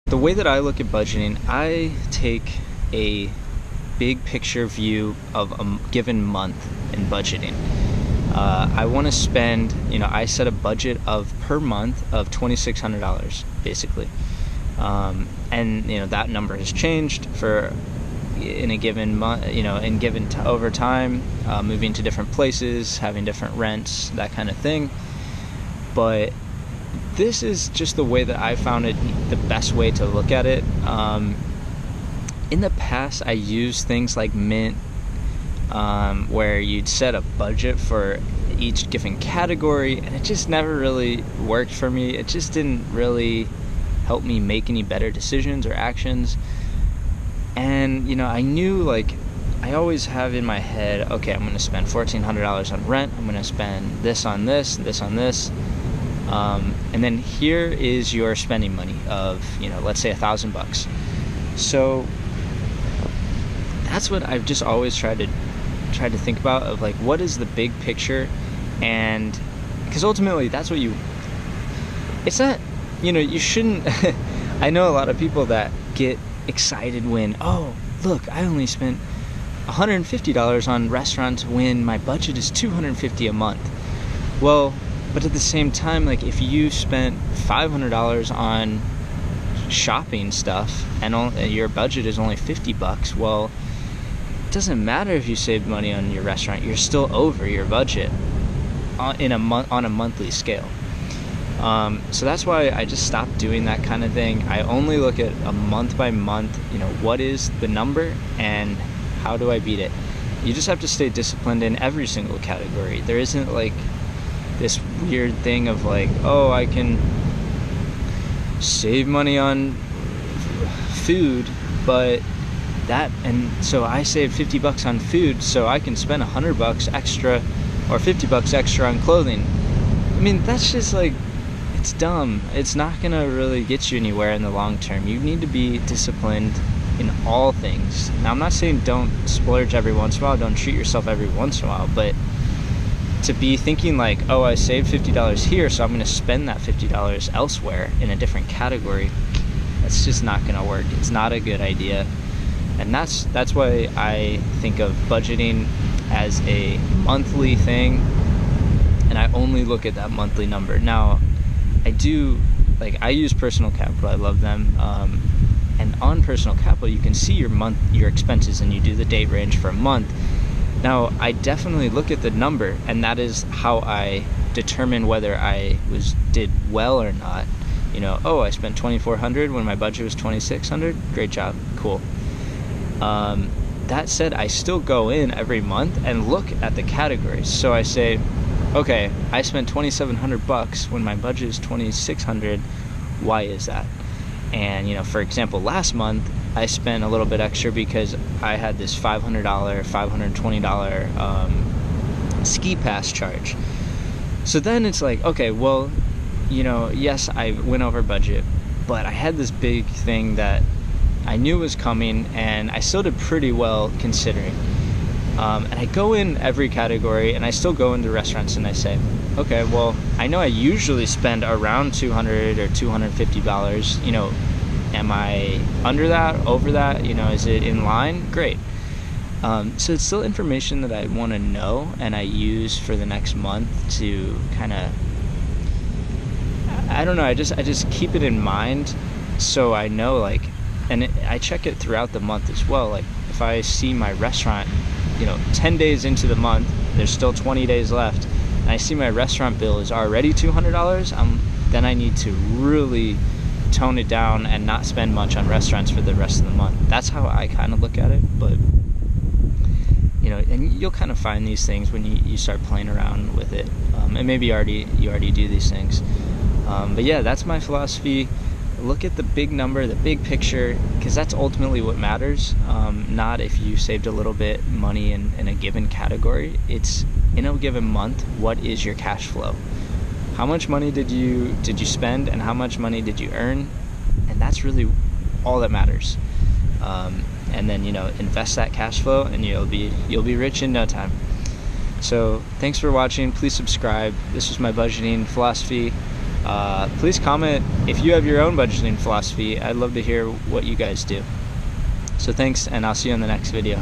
The way that I look at budgeting, I take a big picture view of a given month in budgeting. I want to spend, I set a budget of per month of $2,600 basically. And that number has changed in a given month, over time, moving to different places, having different rents, that kind of thing. But this is just the way that I found it the best way to look at it. In the past, I used things like Mint, where you'd set a budget for each given category, and it just never really worked for me. It just didn't really help me make any better decisions or actions. And I knew, I always have in my head, okay, I'm going to spend $1,400 on rent, I'm going to spend this on this, this on this, and then here is your spending money of, let's say $1,000. So that's what I've just always tried to think about, of what is the big picture. And because ultimately that's what it's not, you shouldn't I know a lot of people that get excited when, oh look, I only spent $150 on restaurants when my budget is $250 a month. Well, but at the same time, if you spent $500 on shopping stuff and your budget is only $50, well, it doesn't matter if you saved money on your restaurant, you're still over your budget on a monthly scale. So that's why I just stopped doing that kind of thing. I only look at a month by month, what is the number and how do I beat it. You just have to stay disciplined in every single category. There isn't this weird thing of oh, I can save money on food, but so I saved $50 on food, so I can spend $100 extra or $50 extra on clothing. I mean, that's just it's dumb. It's not gonna really get you anywhere in the long term. You need to be disciplined in all things. Now, I'm not saying don't splurge every once in a while, don't treat yourself every once in a while, but to be thinking oh, I saved $50 here, so I'm going to spend that $50 elsewhere in a different category, that's just not going to work. It's not a good idea. And that's why I think of budgeting as a monthly thing, and I only look at that monthly number. Now, I use Personal Capital. I love them. And on Personal Capital, you can see your expenses, and you do the date range for a month. Now, I definitely look at the number, and that is how I determine whether I did well or not. I spent $2,400 when my budget was $2,600. Great job, cool. That said, I still go in every month and look at the categories. So I say, okay, I spent $2,700 when my budget is $2,600. Why is that? And for example, last month I spent a little bit extra because I had this $520 ski pass charge. So then it's okay, well, yes, I went over budget, but I had this big thing that I knew was coming, and I still did pretty well considering. And I go in every category, and I still go into restaurants, and I say, okay, well, I know I usually spend around $200 or $250. Am I under that, over that? Is it in line? Great. So it's still information that I want to know, and I use for the next month to kind of, I don't know, I just keep it in mind, so I know, and I check it throughout the month as well. If I see my restaurant, 10 days into the month, there's still 20 days left, and I see my restaurant bill is already $200, then I need to really tone it down and not spend much on restaurants for the rest of the month. That's how I kind of look at it. But and you'll kind of find these things when you start playing around with it, and maybe you already do these things, but yeah, that's my philosophy. Look at the big number, the big picture, because that's ultimately what matters. Not if you saved a little bit money in a given category. It's in a given month, what is your cash flow? How much money did you spend, and how much money did you earn? And that's really all that matters. And then invest that cash flow, and you'll be rich in no time. So thanks for watching. Please subscribe. This was my budgeting philosophy. Please comment if you have your own budgeting philosophy. I'd love to hear what you guys do. So thanks, and I'll see you in the next video.